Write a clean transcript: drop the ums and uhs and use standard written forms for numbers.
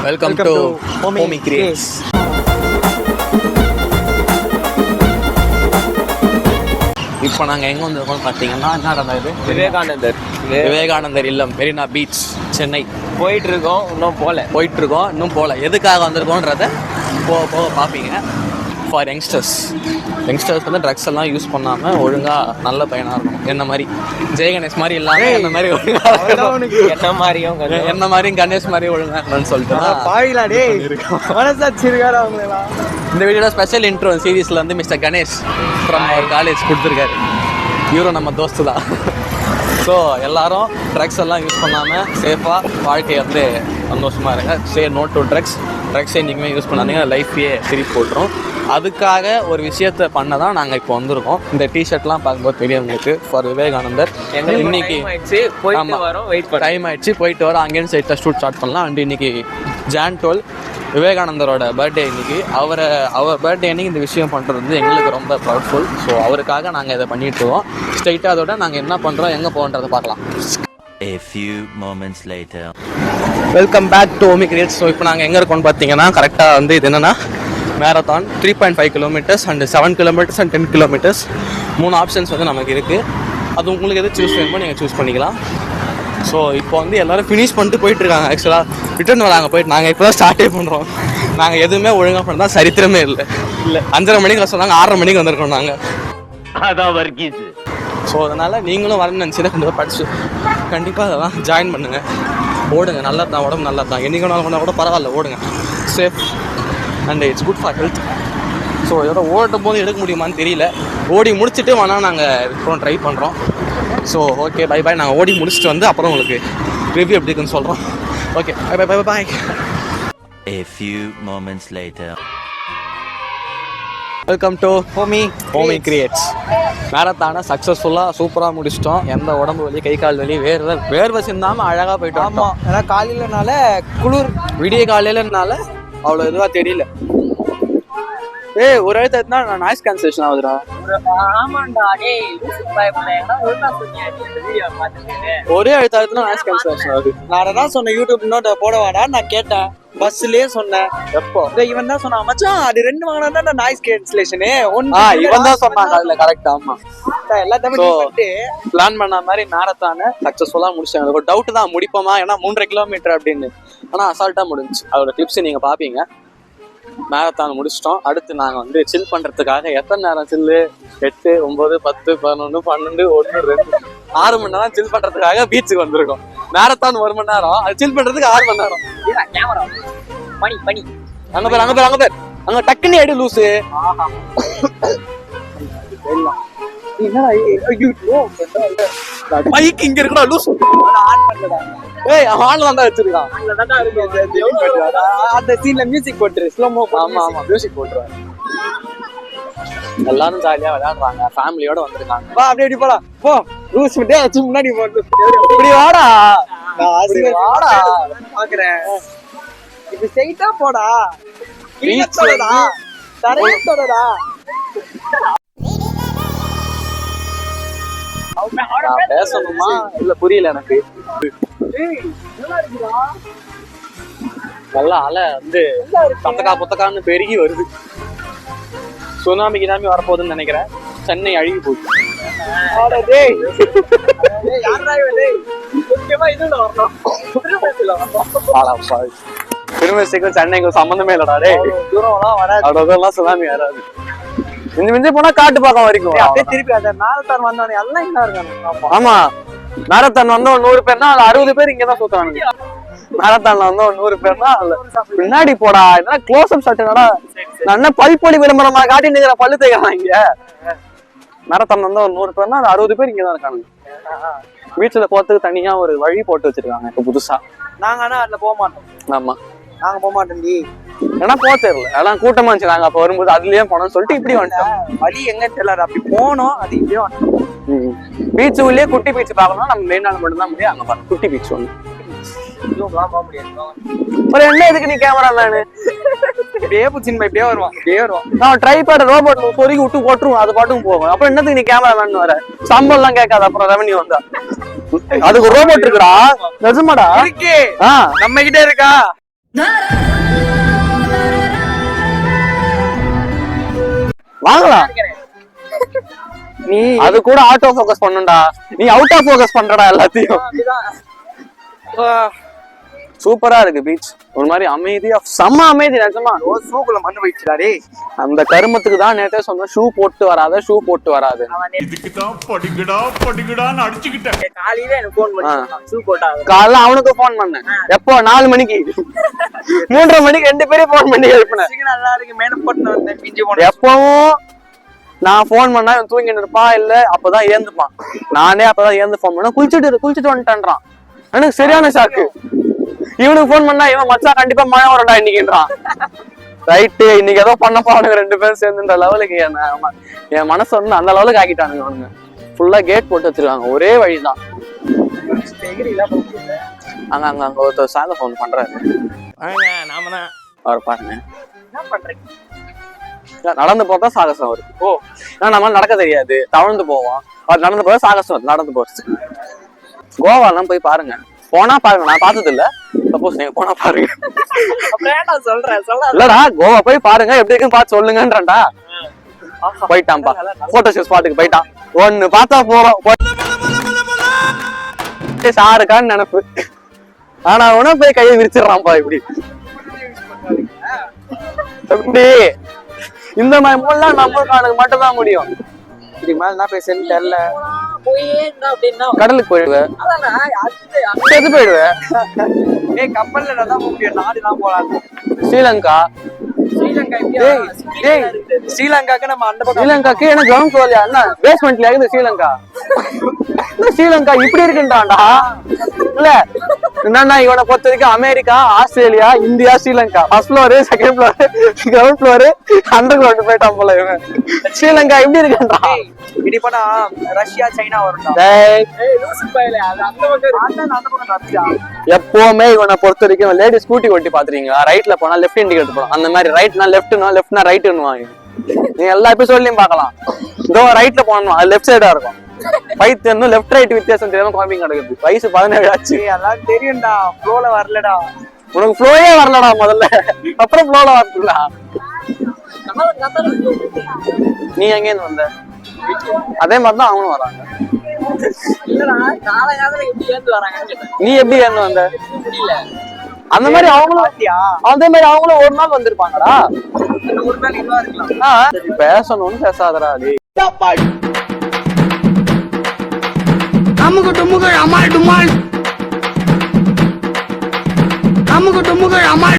Welcome to Homie Creates. இப்போ நாங்கள் எங்கே வந்திருக்கோம்னு பார்த்தீங்கன்னா என்ன நடந்தது இது விவேகானந்தர் இல்லம் மெரினா பீச் சென்னை போயிட்டுருக்கோம். இன்னும் போகல. எதுக்காக வந்திருக்கோன்றத போக போக பார்ப்பீங்க. ஃபார் யங்ஸ்டர்ஸ் வந்து ட்ரக்ஸ் எல்லாம் யூஸ் பண்ணாமல் ஒழுங்காக நல்ல பையனாக இருக்கணும். என்ன மாதிரி ஜெயகணேஷ் மாதிரி இல்லாமல் என்ன மாதிரி என்ன மாதிரியும் கணேஷ் மாதிரி ஒழுங்காக இருக்கணும்னு சொல்லிட்டு இந்த வீடியோட ஸ்பெஷல் இன்ட்ரோ சீரீஸில் வந்து மிஸ்டர் கணேஷ் ஃப்ரம் காலேஜ் கொடுத்துருக்காரு. இவரும் நம்ம தோஸ்து தான். ஸோ எல்லாரும் ட்ரக்ஸ் எல்லாம் யூஸ் பண்ணாமல் சேஃபாக வாழ்க்கையை வந்து சந்தோஷமாக இருங்க. நோ டு ட்ரக்ஸ் என்றைக்குமே யூஸ் பண்ணாதீங்க. லைஃபையே திருப்பி போட்டுரும். அதுக்காக ஒரு விஷயத்த பண்ண தான் நாங்கள் இப்போ வந்திருக்கோம். இந்த டிஷர்ட்லாம் பார்க்கும்போது தெரியும் உங்களுக்கு. ஃபார் விவேகானந்தர் இன்னைக்கு டைம் ஆயிடுச்சு, போயிட்டு வரோம். அங்கேயும் சைட்டில் ஷூட் ஸ்டார்ட் பண்ணலாம். அண்ட் இன்னைக்கு Jan 12 விவேகானந்தரோட பர்த்டே இன்னைக்கு. அவர் பர்த்டே அன்னைக்கு இந்த விஷயம் பண்ணுறது வந்து எங்களுக்கு ரொம்ப ப்ரௌட்ஃபுல். ஸோ அவருக்காக நாங்கள் இதை பண்ணிட்டு இருக்கோம். ஸ்ட்ரைட்டாக அதோட நாங்கள் என்ன பண்ணுறோம், எங்கே போகிறோன்றதை பார்க்கலாம். A few moments later. Welcome back to Homi Creates. So இப்போ நாங்கள் எங்கே இருக்கோம்னு பார்த்தீங்கன்னா கரெக்டாக வந்து இது என்னென்னா marathon 3.5 kilometers and 7 kilometers and 10 kilometers 3 options வந்து நமக்கு இருக்குது. அது உங்களுக்கு எது சூஸ் வேணுமோ நீங்கள் சூஸ் பண்ணிக்கலாம். ஸோ இப்போ வந்து எல்லோரும் ஃபினிஷ் பண்ணிட்டு போயிட்டுருக்காங்க. ஆக்சுவலாக ரிட்டர்ன் வராங்க போயிட்டு. நாங்கள் இப்போ தான் ஸ்டார்ட்டே பண்ணுறோம். நாங்கள் எதுவுமே ஒழுங்காக பண்ணால் சரித்திரமே இல்லை. 5:30 மணிக்கு சொன்னாங்க, 6:30 மணிக்கு வந்திருக்கோம் நாங்கள். அதான் வர்க்கீஸ். ஸோ அதனால் நீங்களும் வரணும்னு நினச்சிதான் கண்டிப்பாக படிச்சு கண்டிப்பாக அதெல்லாம் ஜாயின் பண்ணுங்கள். ஓடுங்க, நல்லா தான், உடம்பு நல்லா தான். என்றைக்கு நாள் பண்ணால் கூட பரவாயில்ல, ஓடுங்க. Safe and it's good for health. So இதோட ஓடும் போது எடுக்க முடியுமான்னு தெரியல. ஓடி முடிச்சுட்டு வேணால் நாங்கள் இப்போ ட்ரை பண்ணுறோம். So okay, bye bye. நாங்கள் ஓடி முடிச்சுட்டு வந்து அப்புறம் உங்களுக்கு ரிவ்யூ எப்படி இருக்குன்னு சொல்கிறோம். Okay, bye bye bye bye. A few moments later. Welcome to Homi creates. மேரத்தானை சக்ஸஸ்ஃபுல்லாக சூப்பராக முடிச்சிட்டோம். எந்த உடம்பு வலி, கை கால் வலி, வேர்வை சிந்தாமல் அழகாக போயிட்டோம். ஆமாம், ஏன்னா காலையிலனால குளிர், விடிய காலையிலனால அவ்வளோ இதுவாக தெரியல. ஒரு எழுத்து எதுனா நாய்ஸ் கேன்சலேஷன் ஆகுதுடா. ஒரே எழுத்து நாய்ஸ் கேன்சலேஷன் ஆகுது. நான் தான் சொன்னேன் யூடியூப் நோட் போடவாடா. நான் கேட்டேன், பஸ்லயே சொன்னேன். எப்போ இவன் தான் சொன்னான், மச்சான் அது 2 வாங்கினா தான் நாய்ஸ் கேன்சலேஷனே. இவன் தான் சொன்னாங்க அதுல. கரெக்ட். ஆமா, எல்லாத்தையும் பிளான் பண்ண மாதிரி மேரத்தான சக்சஸ்ஃபுல்லா முடிச்சாங்க. ஒரு டவுட் தான், முடிப்போமா, ஏன்னா 3.5 கிலோமீட்டர் அப்படின்னு. ஆனா அசால்ட்டா முடிஞ்சுச்சு. அதோட கிளிப்ஸ் நீங்க பாப்பீங்க. மேரத்தான் முடிச்சிட்டோம். அடுத்து நாங்கள் வந்து சில் பண்ணுறதுக்காக எத்தனை நேரம் சில்லு, 8, 9, 10, 11, 12, 1, 2, 6 மணி நேரம் சில் பண்ணுறதுக்காக பீச்சுக்கு வந்திருக்கோம். மேரத்தான் 1 மணி நேரம், அது சில் பண்ணுறதுக்கு 6 மணி நேரம். அங்கே பேர் அங்கே டக்குன்னு எடு லூஸு. பைக் இங்க இருக்கா லூஸ். ஆன்ல தான் வச்சிருக்கான். அந்த சீன்ல மியூசிக் போட்டுரு, ஸ்லோமோ. ஆமா மியூசிக் போட்டுருவாங்க. எல்லாரும் ஜாலியா விளையாடுறாங்க, ஃபேமிலியோட வந்திருக்காங்க. வா அப்படி போலாம். போ லூஸ் விட்டே வச்சு முன்னாடி போட்டு இப்படி வாடா. வாடா பாக்குறேன். இப்படி ஸ்ட்ரைட்டா போடா. கீழத்தோடடா, தரையத்தோடடா. பேசணுமா இல்ல புரியல எனக்கு. நல்லா அலை வந்து புத்தக்கான்னு பெருகி வருது. சுனாமி கினாமி வரப்போகுதுன்னு நினைக்கிறேன். சென்னை அழுகி போகுது. திருமணத்துக்கும் சென்னைக்கும் சம்பந்தமே இல்லடா. தூரம் வராது, அவ்வளவுதான். சுனாமி வராது. மிஞ்சி போனா காட்டு பக்கம் வரைக்கும். அப்படியே திருப்பி அந்த மேரத்தான் வந்தவனே எல்லாம் இங்க இருக்காங்க. ஆமா, மேரத்தான் வந்தா 100 பேர்னா அதுல 60 பேர் இங்கதான் சுத்துறாங்க. மேரத்தான்ல வந்தா 100 பேர்னா அதுல பின்னாடி போடா. என்ன க்ளோஸ் அப் ஷாட் என்னடா, நான் என்ன பல்பொடி விளம்பரமா காட்டி நிக்கிற பல்லு தேய்க்கிறான் இங்க. மேரத்தான் வந்தா 100 பேர்னா அது 60 பேர் இங்கதான் இருக்காங்க. வீட்டுல போறதுக்கு தனியா ஒரு வழி போட்டு வச்சிருக்காங்க இப்ப புதுசா. நாங்க ஆனா அதுல போக மாட்டோம். ஆமா, நாங்க போக மாட்டோம். ஏன்னா போக தெரியல, எல்லாம் கூட்டமா இருந்துச்சு. நாங்க அப்ப வரும்போது அதுலயே போனோம்னு சொல்லிட்டு இப்படி வந்துட்டோம். வழி எங்க தெரியல, அப்படி போனோம். அது இப்படியே வந்துட்டோம். பீச் உள்ளே குட்டி பீச் பார்க்கணும். நம்ம மெயின் நாள் மட்டும் தான் முடியும். அங்க பாருங்க குட்டி பீச் ஒண்ணு. ஒரு என்ன இதுக்கு நீ கேமரா மேனு இப்படியே புச்சின் இப்படியே வருவான். நான் ட்ரைபேட் ரோபோட் சொருகி விட்டு போட்டுருவோம், அது பாட்டுக்கும் போகும். அப்புறம் என்னத்துக்கு நீ கேமரா மேன் வர? சம்பளம் எல்லாம் கேட்காது. அப்புறம் ரெவன்யூ வந்தா அதுக்கு ரோபோட் இருக்குடா. நிஜமாடா இருக்கு, நம்ம கிட்ட இருக்கா. வாங்கலாம். நீ அது கூட ஆட்டோ ஃபோக்கஸ் பண்ணுடா, நீ அவுட் ஆஃப் ஃபோக்கஸ் பண்றடா எல்லாத்தையும். சூப்பரா இருக்கு பீச், ஒரு மாதிரி அமைதியா, செம்ம அமைதி நிஜமா. சூக்குல மண்ணு போயிடுச்சுடா டேய். அந்த கருமத்துக்கு தான் நேத்தே சொன்னேன், ஷூ போட்டு வராத, ஷூ போட்டு வராது. இதுக்குதான் படிக்கடான்னு அடிச்சுக்கிட்டேன். காலையில எனக்கு போன் பண்ணி ஷூ போட்டா காலைல அவனுக்கு போன் பண்ணேன். எப்போ 4 மணிக்கு 3:30 மணிக்கு 2 பேரும் போன் பண்ணி எழுப்பினேன். நல்லா இருக்கு மேல போட்டு வந்தேன் பிஞ்சு போன. எப்பவும் நான் போன் பண்ணா இவன் தூங்கிட்டு இருப்பா, இல்ல அப்பதான் ஏந்துப்பான். நானே அப்பதான் ஏந்து போன் பண்ண, குளிச்சுட்டு வந்துட்டான்றான். எனக்கு சரியான ஷாக்கு. இவனுக்கு போன் பண்ணா இவன் மச்சான் கண்டிப்பா மழை வரடா இன்னைக்குன்றான். ரைட்டு, இன்னைக்கு ஏதோ பண்ண போறானுங்க 2 பேரும் சேர்ந்துன்ற லெவலுக்கு என் மனசு வந்து அந்த லெவலுக்கு ஆக்கிட்டானுங்க அவனுங்க. ஃபுல்லா கேட் போட்டு வச்சிருக்காங்க, ஒரே வழிதான். அங்க ஒருத்தர் சாக போன் பண்றாரு. அவர் பாருங்க, என்ன பண்றீங்க? நடந்து போறதா சாகசம் அவரு. நம்ம நடக்க தெரியாது, தவழ்ந்து போவோம். அவர் நடந்து போற சாகசம், நடந்து போறது. கோவாலாம் போய் பாருங்க, போனா பாருங்க. நான் பார்த்தது இல்ல, சப்போஸ் நீங்க போனா பாருங்க. இல்லடா, கோவா போய் பாருங்க, எப்படி இருக்குன்னு பார்த்து சொல்லுங்கன்றா. போயிட்டான்பா, போட்டோ ஷூட் ஸ்பாட்டுக்கு போயிட்டான். ஒண்ணு பார்த்தா போறோம், சாருக்கான்னு நினைப்பு. ஆனா உன போய் கையை விரிச்சிடறான்பா. இப்படி எப்படி இந்த மாதிரி மூலம் நம்மளுக்கு மட்டும்தான் முடியும். இதுக்கு மேல என்ன பேசுன்னு தெரியல. கடலுக்கு போயிடுவேன், செத்து போயிடுவேன். கப்பல்ல தான் போக முடியும், நாடுலாம் போலாம். ஸ்ரீலங்கா, ஸ்ரீலங்காக்கு நம்ம அந்த பக்கம். ஸ்ரீலங்காக்கு என்ன கிரவுண்ட் ஃப்ளோர்லயா, என்ன பேஸ்மெண்ட்ல இருக்குது ஸ்ரீலங்கா? ஸ்ரீலங்கா இப்படி இருக்குன்றான்டா. இல்ல என்னன்னா, இவனை பொறுத்த வரைக்கும் America, Australia, India, Sri Lanka first floor, second floor, ground floor, under ground போயிட்டான் போல இவன். ஸ்ரீலங்கா இப்படி இருக்குன்றா. இப்படி போனா ரஷ்யா, சைனா வரும். எப்பவுமே இவனை பொறுத்த வரைக்கும் லேடி ஸ்கூட்டி ஓட்டி பாத்துறீங்களா? ரைட்ல போனா லெஃப்ட் இண்டிகேட்டர் போடும், அந்த மாதிரி ரைட்னா லெஃப்ட்னா லெஃப்ட்னா ரைட்னுவாங்க. நீங்க எல்லா எபிசோட்லயும் பாக்கலாம். இதோ ரைட்ல போனோம், அது லெஃப்ட் சைடா இருக்கும். பைத்தியம் லெஃப்ட் ரைட் வித்தியாசம் தெரியாம காமிங் நடக்குது. வயசு 17 ஆச்சு, எல்லாம் தெரியும்டா. ஃப்ளோல வரலடா, உனக்கு ஃப்ளோயே வரலடா முதல்ல, அப்புறம் ஃப்ளோல வரலடா. நீ எங்க இருந்து வந்த? அதே மாதிரிதான் அவனும் வராங்க. நீ எப்படி ஏந்து வந்த? அந்த மாதிரி அவங்களும் அதே மாதிரி அவங்களும் ஒரு நாள் வந்திருப்பாங்கடா. ஒரு நாள் இதுவா இருக்கலாம். பேசணும்னு பேசாதடா. அமுகு டுமுகள் அமால் டுமால், அமுகு டுமுகள் அமால்.